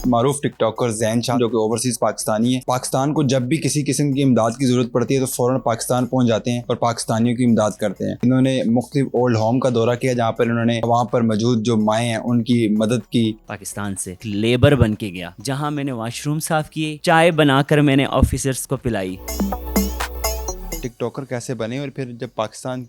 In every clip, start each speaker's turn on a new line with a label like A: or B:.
A: معروف ٹک ٹاکر زین شاہ جو کہ اوورسیز پاکستانی ہے، پاکستان کو جب بھی کسی قسم کی امداد کی ضرورت پڑتی ہے تو فوراً پاکستان پہنچ جاتے ہیں اور پاکستانیوں کی امداد کرتے ہیں۔ انہوں نے مختلف اولڈ ہوم کا دورہ کیا جہاں پر انہوں نے وہاں پر موجود جو مائیں ہیں ان کی مدد کی۔
B: پاکستان سے لیبر بن کے گیا، جہاں میں نے واش روم صاف کیے، چائے بنا کر میں نے آفیسرز کو پلائی۔
A: ٹک ٹاکر کیسے بنے اور پھر جب پاکستان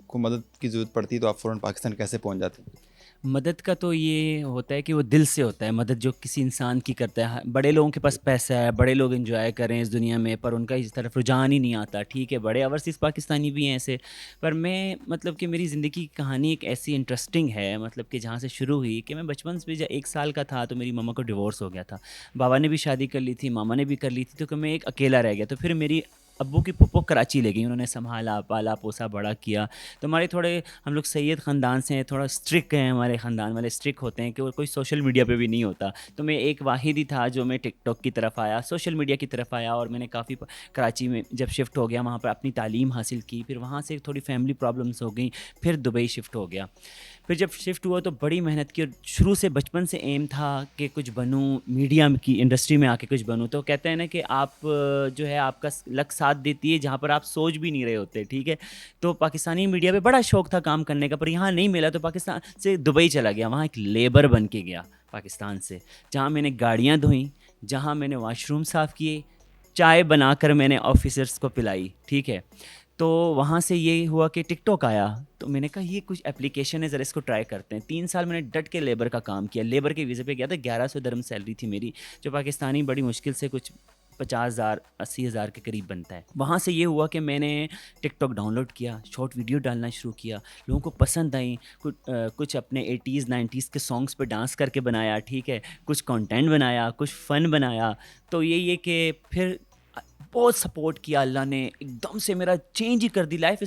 A: کو مدد کی ضرورت پڑتی ہے تو آپ فوراً پاکستان کیسے پہنچ جاتے ہیں؟
B: مدد کا تو یہ ہوتا ہے کہ وہ دل سے ہوتا ہے، مدد جو کسی انسان کی کرتا ہے۔ بڑے لوگوں کے پاس پیسہ ہے، بڑے لوگ انجوائے کریں اس دنیا میں، پر ان کا اس طرف رجحان ہی نہیں آتا۔ ٹھیک ہے، بڑے اوورسیز پاکستانی بھی ہیں ایسے، پر میں مطلب کہ میری زندگی کی کہانی ایک ایسی انٹرسٹنگ ہے، مطلب کہ جہاں سے شروع ہوئی کہ میں بچپن سے جب 1 سال کا تھا تو میری ماما کو ڈیورس ہو گیا تھا۔ بابا نے بھی شادی کر لی تھی، ماما نے بھی کر لی تھی، تو کہ میں ایک اکیلا رہ گیا۔ تو پھر میری ابو کی پھپھو کراچی لے گئی، انہوں نے سنبھالا، پالا پوسا، بڑا کیا۔ تو ہمارے تھوڑے ہم لوگ سید خاندان سے ہیں، تھوڑا اسٹرک ہیں، ہمارے خاندان والے اسٹرک ہوتے ہیں کہ وہ کوئی سوشل میڈیا پہ بھی نہیں ہوتا۔ تو میں ایک واحد ہی تھا جو میں ٹک ٹاک کی طرف آیا، سوشل میڈیا کی طرف آیا، اور میں نے کافی کراچی میں جب شفٹ ہو گیا وہاں پر اپنی تعلیم حاصل کی۔ پھر وہاں سے تھوڑی فیملی پرابلمس ہو گئیں، پھر دبئی شفٹ ہو گیا۔ پھر جب شفٹ ہوا تو بڑی محنت کی، اور شروع سے بچپن سے ایم تھا کہ کچھ بنوں، میڈیا کی انڈسٹری میں آ کے کچھ بنوں۔ تو کہتے ہیں نا کہ آپ جو ہے آپ کا لک ساتھ دیتی ہے جہاں پر آپ سوچ بھی نہیں رہے ہوتے، ٹھیک ہے۔ تو پاکستانی میڈیا پہ بڑا شوق تھا کام کرنے کا، پر یہاں نہیں ملا تو پاکستان سے دبئی چلا گیا، وہاں ایک لیبر بن کے گیا پاکستان سے، جہاں میں نے گاڑیاں دھوئیں، جہاں میں نے واش روم صاف کیے، چائے بنا کر میں نے آفیسرز کو پلائی، ٹھیک ہے۔ تو وہاں سے یہ ہوا کہ ٹک ٹاک آیا، تو میں نے کہا یہ کچھ اپلیکیشن ہے، ذرا اس کو ٹرائی کرتے ہیں۔ 3 سال میں نے ڈٹ کے لیبر کا کام کیا، لیبر کے ویزے پہ گیا تھا، 1100 درہم سیلری تھی میری، جو پاکستانی بڑی مشکل سے کچھ 50,000 80,000 کے قریب بنتا ہے۔ وہاں سے یہ ہوا کہ میں نے ٹک ٹاک ڈاؤن لوڈ کیا، شارٹ ویڈیو ڈالنا شروع کیا، لوگوں کو پسند آئیں، کچھ اپنے 80s 90s کے سانگس پہ ڈانس کر کے بنایا، ٹھیک ہے، کچھ کانٹینٹ بنایا، کچھ فن بنایا۔ تو یہ کہ پھر بہت سپورٹ کیا اللہ نے، ایک دم سے میرا چینج ہی کر دی، لائف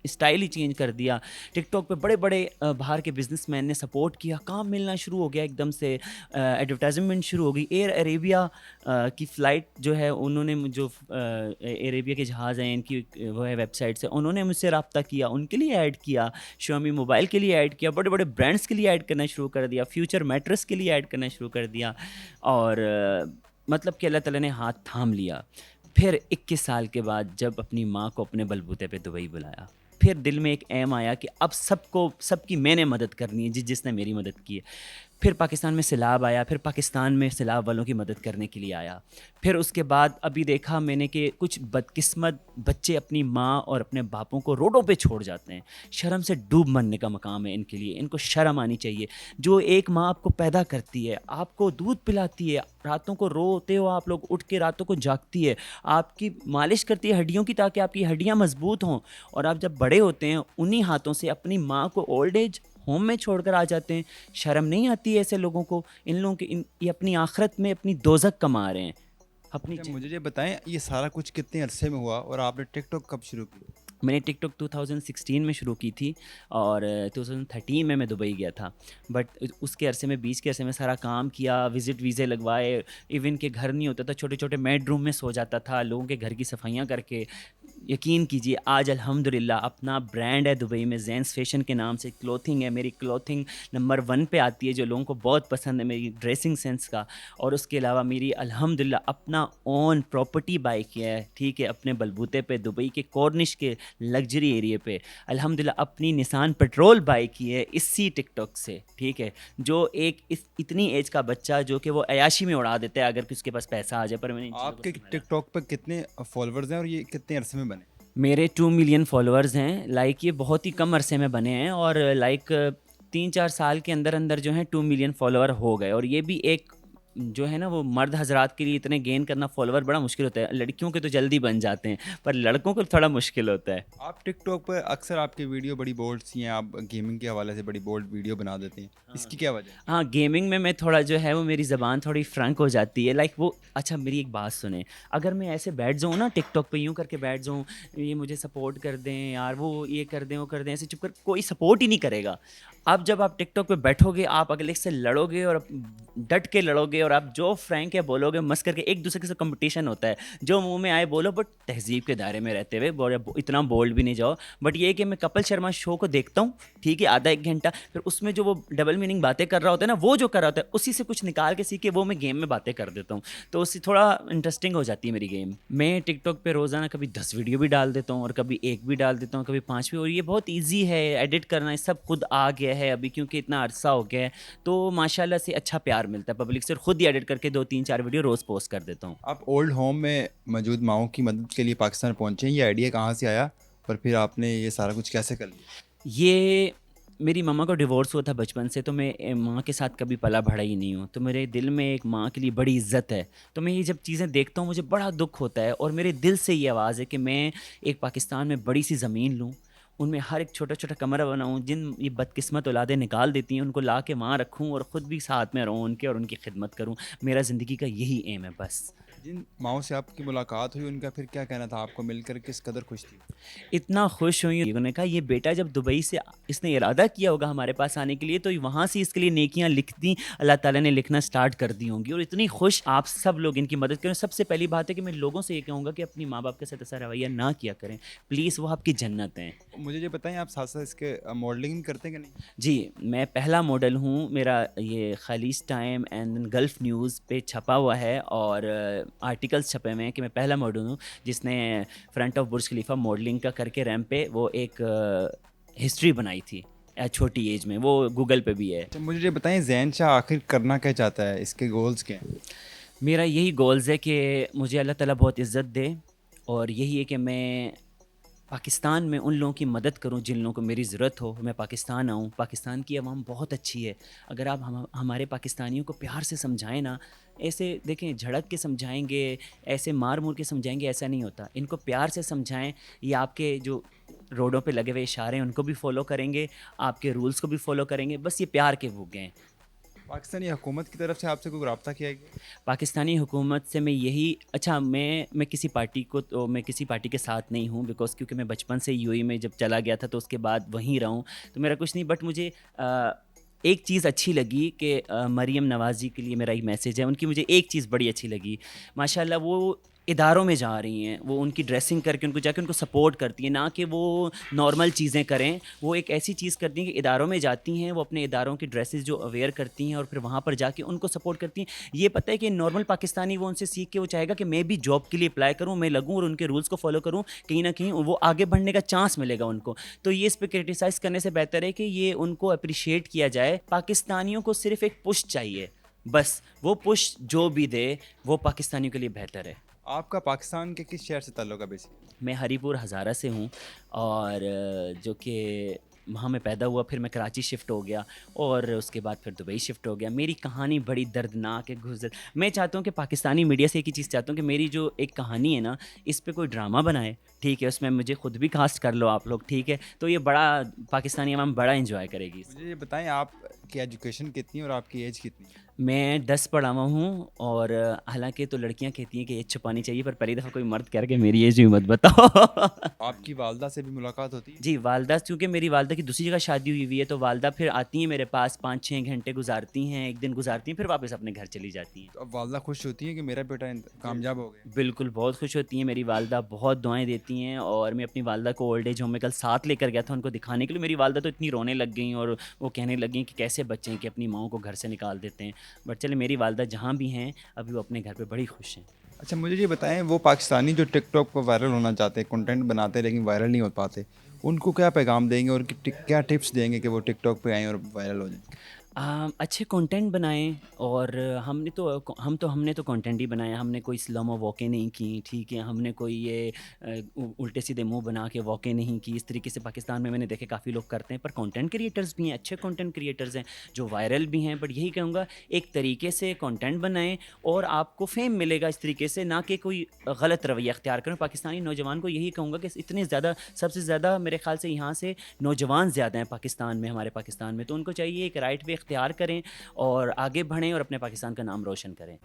B: اسٹائل ہی چینج کر دیا۔ ٹک ٹاک پہ بڑے بڑے باہر کے بزنس مین نے سپورٹ کیا، کام ملنا شروع ہو گیا ایک دم سے، ایڈورٹائزمنٹ شروع ہو گئی۔ ایئر عربیہ کی فلائٹ جو ہے، انہوں نے جو ایئر عربیہ کے جہاز ہیں ان کی وہ ہے ویب سائٹ سے، انہوں نے مجھ سے رابطہ کیا، ان کے لیے ایڈ کیا، شامی موبائل کے لیے ایڈ کیا، بڑے بڑے برانڈس کے لیے ایڈ کرنا شروع کر دیا، فیوچر میٹرس کے لیے ایڈ کرنا شروع کر دیا، اور مطلب کہ اللہ تعالیٰ نے ہاتھ تھام لیا۔ پھر 21 سال کے بعد جب اپنی ماں کو اپنے بلبوتے پہ دبئی بلایا، پھر دل میں ایک ایم آیا کہ اب سب کی میں نے مدد کرنی ہے، جس نے میری مدد کی ہے۔ پھر پاکستان میں سیلاب آیا، پھر پاکستان میں سیلاب والوں کی مدد کرنے کے لیے آیا۔ پھر اس کے بعد ابھی دیکھا میں نے کہ کچھ بدقسمت بچے اپنی ماں اور اپنے باپوں کو روڈوں پہ چھوڑ جاتے ہیں، شرم سے ڈوب مرنے کا مقام ہے ان کے لیے، ان کو شرم آنی چاہیے۔ جو ایک ماں آپ کو پیدا کرتی ہے، آپ کو دودھ پلاتی ہے، راتوں کو روتے ہو آپ لوگ اٹھ کے، راتوں کو جاگتی ہے، آپ کی مالش کرتی ہے ہڈیوں کی تاکہ آپ کی ہڈیاں مضبوط ہوں، اور آپ جب بڑے ہوتے ہیں انہی ہاتھوں سے اپنی ماں کو اولڈ ایج ہوم میں چھوڑ کر آ جاتے ہیں۔ شرم نہیں آتی ہے ایسے لوگوں کو؟ ان لوگوں کے یہ اپنی آخرت میں اپنی دوزخ کما رہے ہیں اپنی۔
A: مجھے یہ بتائیں یہ سارا کچھ کتنے عرصے میں ہوا اور آپ نے ٹک ٹاک کب شروع کی؟
B: میں نے ٹک ٹاک 2016 میں شروع کی تھی، اور 2013 میں دبئی گیا تھا، بٹ اس کے عرصے میں 20 کے عرصے میں سارا کام کیا، وزٹ ویزے لگوائے، ایون کہ گھر نہیں ہوتا تھا، چھوٹے چھوٹے بیڈ روم میں سو جاتا تھا، لوگوں کے گھر کی صفائیاں کر کے۔ یقین کیجیے آج الحمدللہ اپنا برانڈ ہے دبئی میں، زینس فیشن کے نام سے کلوتھنگ ہے، میری کلوتھنگ نمبر 1 پہ آتی ہے، جو لوگوں کو بہت پسند ہے میری ڈریسنگ سینس کا۔ اور اس کے علاوہ میری الحمدللہ اپنا اون پراپرٹی بائی کیا ہے، ٹھیک ہے، اپنے بلبوتے پہ دبئی کے کورنش کے لگژری ایریے پہ الحمدللہ اپنی نسان پیٹرول بائی کی ہے اسی ٹک ٹاک سے، ٹھیک ہے، جو ایک اتنی ایج کا بچہ جو کہ وہ عیاشی میں اڑا دیتا ہے اگر اس کے پاس پیسہ آ جائے۔ پر میں نے
A: آپ کے ٹک ٹاک پہ کتنے فالوورز ہیں اور یہ کتنے عرصے میں بنے؟
B: میرے 2 ملین فالوورز ہیں، لائک یہ بہت ہی کم عرصے میں بنے ہیں، اور لائک 3-4 سال کے اندر اندر جو ہیں 2 ملین فالوور ہو گئے۔ اور یہ بھی ایک جو ہے نا وہ مرد حضرات کے لیے اتنے گین کرنا فالوور بڑا مشکل ہوتا ہے، لڑکیوں کے تو جلدی بن جاتے ہیں، پر لڑکوں کو تھوڑا مشکل ہوتا ہے۔
A: آپ ٹک ٹاک پہ اکثر آپ کی ویڈیو بڑی بولڈ سی ہیں، آپ گیمنگ کے حوالے سے بڑی بولڈ ویڈیو بنا دیتے ہیں، اس کی کیا وجہ ہے؟
B: ہاں، گیمنگ میں تھوڑا جو ہے وہ میری زبان تھوڑی فرنک ہو جاتی ہے، لائک وہ اچھا میری ایک بات سنیں، اگر میں ایسے بیٹھ جاؤں نا ٹک ٹاک پہ یوں کر کے بیٹھ جاؤں، یہ مجھے سپورٹ کر دیں یار، وہ یہ کر دیں وہ کر دیں، ایسے چپ کر کوئی سپورٹ ہی نہیں کرے گا۔ اب جب آپ ٹک ٹاک پہ بیٹھو گے, آپ اگلے سے لڑو گے اور ڈٹ کے لڑو گے, اور آپ جو فرینک ہے بولو گے, مس کر کے ایک دوسرے کے ساتھ کمپٹیشن ہوتا ہے, جو منہ میں آئے بولو, بٹ تہذیب کے دائرے میں رہتے ہوئے, اتنا بولڈ بھی نہیں جاؤ. بٹ یہ کہ میں کپل شرما شو کو دیکھتا ہوں, ٹھیک ہے, آدھا ایک گھنٹہ, پھر اس میں جو وہ ڈبل میننگ باتیں کر رہا ہوتا ہے نا, وہ جو کر رہا ہوتا ہے اسی سے کچھ نکال کے سیکھ کے وہ میں گیم میں باتیں کر دیتا ہوں, تو اس سے تھوڑا انٹرسٹنگ ہو جاتی ہے میری گیم. میں ٹک ٹاک پہ روزانہ کبھی 10 ویڈیو بھی ڈال دیتا ہوں, اور کبھی ایک بھی ڈال دیتا ہوں, کبھی 5 بھی, اور یہ بہت ایزی ہے ایڈٹ کرنا, یہ سب خود آ گیا ہے ابھی, کیونکہ اتنا عرصہ ہو گیا ہے, تو ماشاء اللہ سے اچھا پیار ملتا ہے پبلک سے, خود ہی ایڈٹ کر کے 2-3-4 ویڈیو روز پوسٹ کر دیتا ہوں.
A: آپ اولڈ ہوم میں موجود ماؤں کی مدد کے لیے پاکستان پہنچے ہیں, یہ آئیڈیا کہاں سے آیا اور پھر آپ نے یہ سارا کچھ کیسے کر لیا؟
B: یہ میری ماما کا ڈیورس ہوا تھا بچپن سے, تو میں ماں کے ساتھ کبھی پلا بڑھا ہی نہیں ہوں, تو میرے دل میں ایک ماں کے لیے بڑی عزت ہے. تو میں یہ جب چیزیں دیکھتا ہوں مجھے بڑا دکھ ہوتا ہے, اور میرے دل سے یہ آواز ہے کہ میں ایک پاکستان میں بڑی سی زمین لوں, ان میں ہر ایک چھوٹا چھوٹا کمرہ بناؤں, جن یہ بدقسمت اولادیں نکال دیتی ہیں ان کو لا کے وہاں رکھوں, اور خود بھی ساتھ میں رہوں ان کے, اور ان کی خدمت کروں. میرا زندگی کا یہی ایم ہے بس.
A: جن ماؤں سے آپ کی ملاقات ہوئی ان کا پھر کیا کہنا تھا, آپ کو مل کر کس قدر خوش تھی؟
B: اتنا خوش ہوئی, انہوں نے کہا یہ بیٹا جب دبئی سے اس نے ارادہ کیا ہوگا ہمارے پاس آنے کے لیے, تو وہاں سے اس کے لیے نیکیاں لکھ دیں, اللہ تعالیٰ نے لکھنا سٹارٹ کر دی ہوں گی. اور اتنی خوش, آپ سب لوگ ان کی مدد کریں. سب سے پہلی بات ہے کہ میں لوگوں سے یہ کہوں گا کہ اپنی ماں باپ کے ساتھ ایسا رویہ نہ کیا کریں پلیز, وہ آپ کی جنت ہیں.
A: مجھے یہ بتائیں آپ ساتھ ساتھ اس کے ماڈلنگ کرتے ہیں کہ نہیں؟
B: جی, میں پہلا ماڈل ہوں, میرا یہ خلیج ٹائم اینڈ گلف نیوز پہ چھپا ہوا ہے, اور آرٹیکلس چھپے ہوئے ہیں کہ میں پہلا ماڈل ہوں جس نے فرنٹ آف برج خلیفہ ماڈلنگ کا کر کے ریمپ پہ وہ ایک ہسٹری بنائی تھی چھوٹی ایج میں, وہ گوگل پہ بھی ہے.
A: تو مجھے یہ بتائیں زین شاہ آخر کرنا کیا چاہتا ہے, اس کے گولز کیا ہیں؟
B: میرا یہی گولز ہے کہ مجھے اللہ تعالیٰ بہت عزت دے, اور یہی ہے کہ میں پاکستان میں ان لوگوں کی مدد کروں جن لوگوں کو میری ضرورت ہو. میں پاکستان آؤں, پاکستان کی عوام بہت اچھی ہے, اگر آپ ہمارے پاکستانیوں کو پیار سے سمجھائیں نا, ایسے دیکھیں جھڑک کے سمجھائیں گے, ایسے مار مور کے سمجھائیں گے, ایسا نہیں ہوتا. ان کو پیار سے سمجھائیں, یہ آپ کے جو روڈوں پہ لگے ہوئے اشارے ہیں ان کو بھی فالو کریں گے, آپ کے رولز کو بھی فالو کریں گے, بس یہ پیار کے بھوکے ہیں.
A: پاکستانی حکومت کی طرف سے آپ سے کوئی رابطہ کیا گیا؟
B: پاکستانی حکومت سے میں یہی, اچھا میں کسی پارٹی کو, تو میں کسی پارٹی کے ساتھ نہیں ہوں, بیکاز کیونکہ میں بچپن سے یو اے میں جب چلا گیا تھا تو اس کے بعد وہیں رہوں, تو میرا کچھ نہیں. بٹ مجھے ایک چیز اچھی لگی کہ مریم نوازی کے لیے میرا ایک میسیج ہے, ان کی مجھے ایک چیز بڑی اچھی لگی, ماشاء اللہ وہ اداروں میں جا رہی ہیں, وہ ان کی ڈریسنگ کر کے ان کو جا کے ان کو سپورٹ کرتی ہیں, نہ کہ وہ نارمل چیزیں کریں. وہ ایک ایسی چیز کرتی ہیں کہ اداروں میں جاتی ہیں, وہ اپنے اداروں کی ڈریسز جو اویئر کرتی ہیں, اور پھر وہاں پر جا کے ان کو سپورٹ کرتی ہیں. یہ پتہ ہے کہ نارمل پاکستانی وہ ان سے سیکھ کے وہ چاہے گا کہ میں بھی جاب کے لیے اپلائی کروں, میں لگوں اور ان کے رولس کو فالو کروں, کہیں نہ کہیں وہ آگے بڑھنے کا چانس ملے گا ان کو. تو یہ اس پہ کرٹیسائز کرنے سے بہتر ہے کہ یہ ان کو اپریشیٹ کیا جائے. پاکستانیوں کو صرف ایک پش چاہیے, بس وہ پش جو بھی دے وہ پاکستانیوں کے لیے بہتر ہے.
A: آپ کا پاکستان کے کس شہر سے تعلق ہے بیسیکلی؟
B: میں ہری پور ہزارہ سے ہوں, اور جو کہ وہاں میں پیدا ہوا, پھر میں کراچی شفٹ ہو گیا, اور اس کے بعد پھر دبئی شفٹ ہو گیا. میری کہانی بڑی دردناک ہے, گزر. میں چاہتا ہوں کہ پاکستانی میڈیا سے ایک ہی چیز چاہتا ہوں کہ میری جو ایک کہانی ہے نا, اس پہ کوئی ڈرامہ بنائے, ٹھیک ہے, اس میں مجھے خود بھی کاسٹ کر لو آپ لوگ, ٹھیک ہے, تو یہ بڑا پاکستانی عوام بڑا انجوائے کرے گی.
A: مجھے یہ بتائیں آپ کی ایجوکیشن کتنی اور آپ کی ایج کتنی ہے؟
B: میں 10 پڑھا ہوا ہوں, اور حالانکہ تو لڑکیاں کہتی ہیں کہ ایج چھپانی چاہیے, پر پہلی دفعہ کوئی مرد کہہ رہا کہ میری ایج بھی مت بتاؤ.
A: آپ کی والدہ سے بھی ملاقات ہوتی ہے؟
B: جی, والدہ, کیونکہ میری والدہ کی دوسری جگہ شادی ہوئی ہے, تو والدہ پھر آتی ہیں میرے پاس, 5-6 گھنٹے گزارتی ہیں, ایک دن گزارتی ہیں, پھر واپس اپنے گھر چلی جاتی ہیں.
A: تو اب والدہ خوش ہوتی ہیں کہ میرا بیٹا کامیاب ہو گیا؟
B: بالکل بہت خوش ہوتی ہیں میری والدہ, بہت دعائیں دیتی ہیں. اور میں اپنی والدہ کو اولڈ ایج ہوم میں کل ساتھ لے کر گیا تھا ان کو دکھانے کے لیے. میری والدہ تو اتنی رونے لگ گئیں, اور وہ کہنے لگ گئیں کہ کیسے بچے ہیں کہ اپنی ماؤں کو گھر سے نکال دیتے ہیں. بٹ چلے, میری والدہ جہاں بھی ہیں ابھی وہ اپنے گھر پہ بڑی خوش ہیں.
A: اچھا مجھے یہ بتائیں, وہ پاکستانی جو ٹک ٹاک پر وائرل ہونا چاہتے ہیں, کنٹینٹ بناتے ہیں لیکن وائرل نہیں ہو پاتے, ان کو کیا پیغام دیں گے اور کیا ٹپس دیں گے کہ وہ ٹک ٹاک پہ آئیں اور وائرل ہو جائیں؟
B: اچھے کنٹینٹ بنائیں, اور ہم نے تو کنٹینٹ ہی بنایا, ہم نے کوئی اسلام و واقع نہیں کی, ٹھیک ہے, ہم نے کوئی یہ الٹے سیدھے منہ بنا کے واقع نہیں کی. اس طریقے سے پاکستان میں نے دیکھے کافی لوگ کرتے ہیں, پر کنٹینٹ کریٹرز بھی ہیں, اچھے کنٹینٹ کریٹرز ہیں جو وائرل بھی ہیں. بٹ یہی کہوں گا ایک طریقے سے کنٹینٹ بنائیں اور آپ کو فیم ملے گا اس طریقے سے, نہ کہ کوئی غلط رویہ اختیار کریں. پاکستانی نوجوان کو یہی کہوں گا کہ اتنے زیادہ, سب سے زیادہ میرے خیال سے یہاں سے نوجوان زیادہ ہیں پاکستان میں, ہمارے پاکستان میں, تو ان کو چاہیے ایک رائٹ وے اختیار کریں اور آگے بڑھیں اور اپنے پاکستان کا نام روشن کریں.